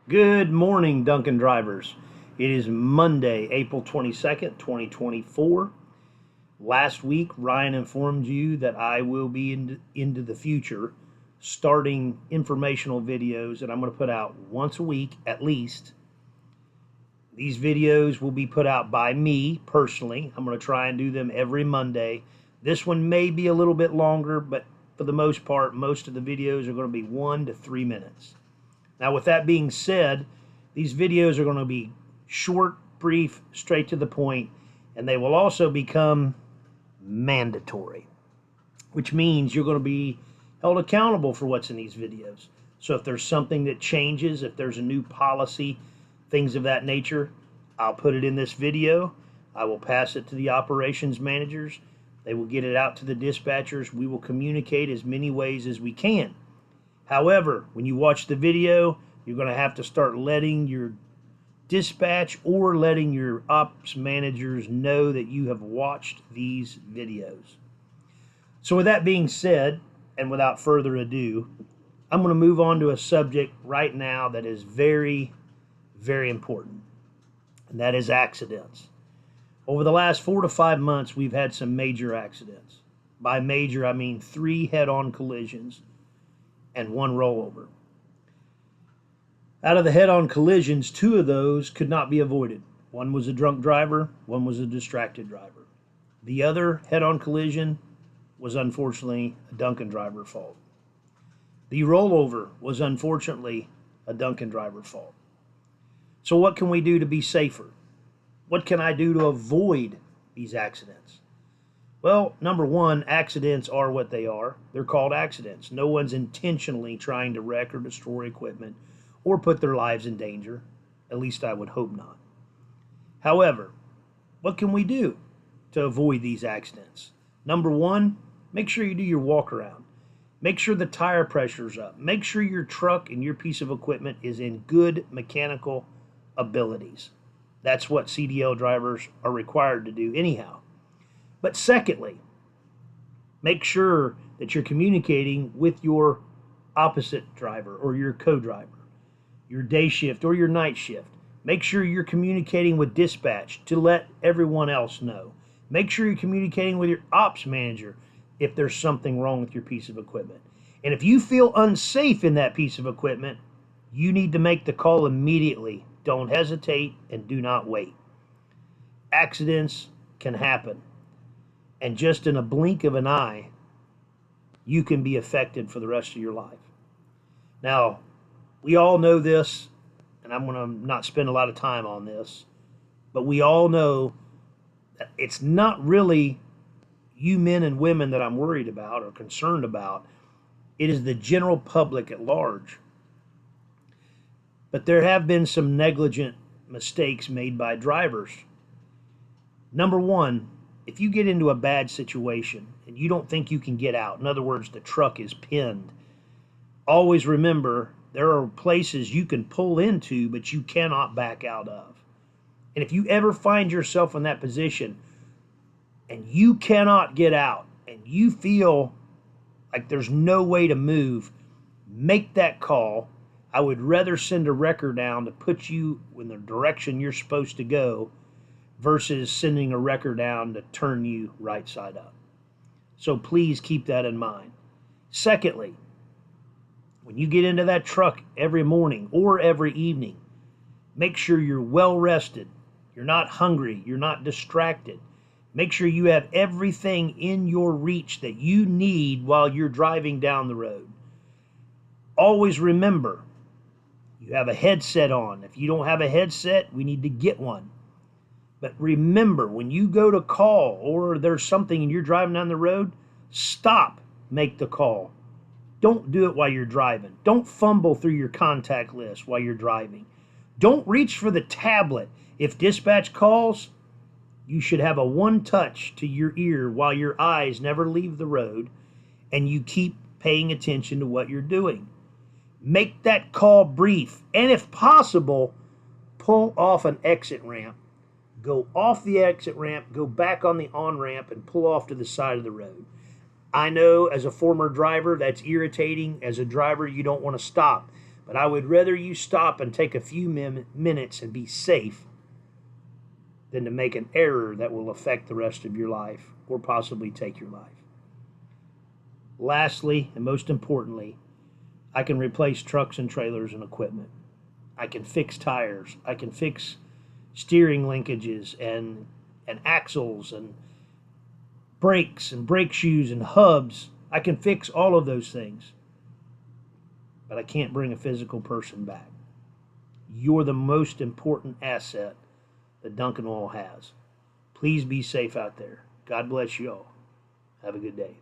Good morning, Duncan drivers. It is Monday, April 22nd, 2024. Last week, Ryan informed you that I will be into the future starting informational videos that I'm going to put out once a week at least. These videos will be put out by me personally. I'm going to try and do them every Monday. This one may be a little bit longer, but for the most part, most of the videos are going to be 1 to 3 minutes. Now, with that being said, these videos are going to be short, brief, straight to the point, and they will also become mandatory, which means you're going to be held accountable for what's in these videos. So if there's something that changes, if there's a new policy, things of that nature, I'll put it in this video. I will pass it to the operations managers. They will get it out to the dispatchers. We will communicate as many ways as we can. However, when you watch the video, you're going to have to start letting your dispatch or letting your ops managers know that you have watched these videos. So with that being said, and without further ado, I'm going to move on to a subject right now that is very, very important, and that is accidents. Over the last 4 to 5 months, we've had some major accidents. By major, I mean 3 head-on collisions and 1 rollover. Out of the head-on collisions, 2 of those could not be avoided. One was a drunk driver, one was a distracted driver. The other head-on collision was unfortunately a Duncan driver fault. The rollover was unfortunately a Duncan driver fault. So what can we do to be safer? What can I do to avoid these accidents? Well, number one, accidents are what they are. They're called accidents. No one's intentionally trying to wreck or destroy equipment or put their lives in danger. At least I would hope not. However, what can we do to avoid these accidents? Number one, make sure you do your walk around. Make sure the tire pressure's up. Make sure your truck and your piece of equipment is in good mechanical abilities. That's what CDL drivers are required to do anyhow. But secondly, make sure that you're communicating with your opposite driver or your co-driver, your day shift or your night shift. Make sure you're communicating with dispatch to let everyone else know. Make sure you're communicating with your ops manager if there's something wrong with your piece of equipment. And if you feel unsafe in that piece of equipment, you need to make the call immediately. Don't hesitate and do not wait. Accidents can happen. And just in a blink of an eye, you can be affected for the rest of your life. Now, we all know this, and I'm going to not spend a lot of time on this, but we all know that it's not really you men and women that I'm worried about or concerned about. It is the general public at large. But there have been some negligent mistakes made by drivers. Number one, if you get into a bad situation and you don't think you can get out, in other words, the truck is pinned, always remember there are places you can pull into, but you cannot back out of. And if you ever find yourself in that position and you cannot get out and you feel like there's no way to move, make that call. I would rather send a wrecker down to put you in the direction you're supposed to go versus sending a wrecker down to turn you right side up. So please keep that in mind. Secondly, when you get into that truck every morning or every evening, make sure you're well rested, you're not hungry, you're not distracted. Make sure you have everything in your reach that you need while you're driving down the road. Always remember, you have a headset on. If you don't have a headset, we need to get one. But remember, when you go to call or there's something and you're driving down the road, stop, make the call. Don't do it while you're driving. Don't fumble through your contact list while you're driving. Don't reach for the tablet. If dispatch calls, you should have a one touch to your ear while your eyes never leave the road and you keep paying attention to what you're doing. Make that call brief, and if possible, pull off an exit ramp. Go off the exit ramp, go back on the on-ramp, and pull off to the side of the road. I know as a former driver that's irritating. As a driver, you don't want to stop. But I would rather you stop and take a few minutes and be safe than to make an error that will affect the rest of your life or possibly take your life. Lastly, and most importantly, I can replace trucks and trailers and equipment. I can fix tires. I can fix steering linkages and axles and brakes and brake shoes and hubs. I can fix all of those things. But I can't bring a physical person back. You're the most important asset that Duncan Oil has. Please be safe out there. God bless you all. Have a good day.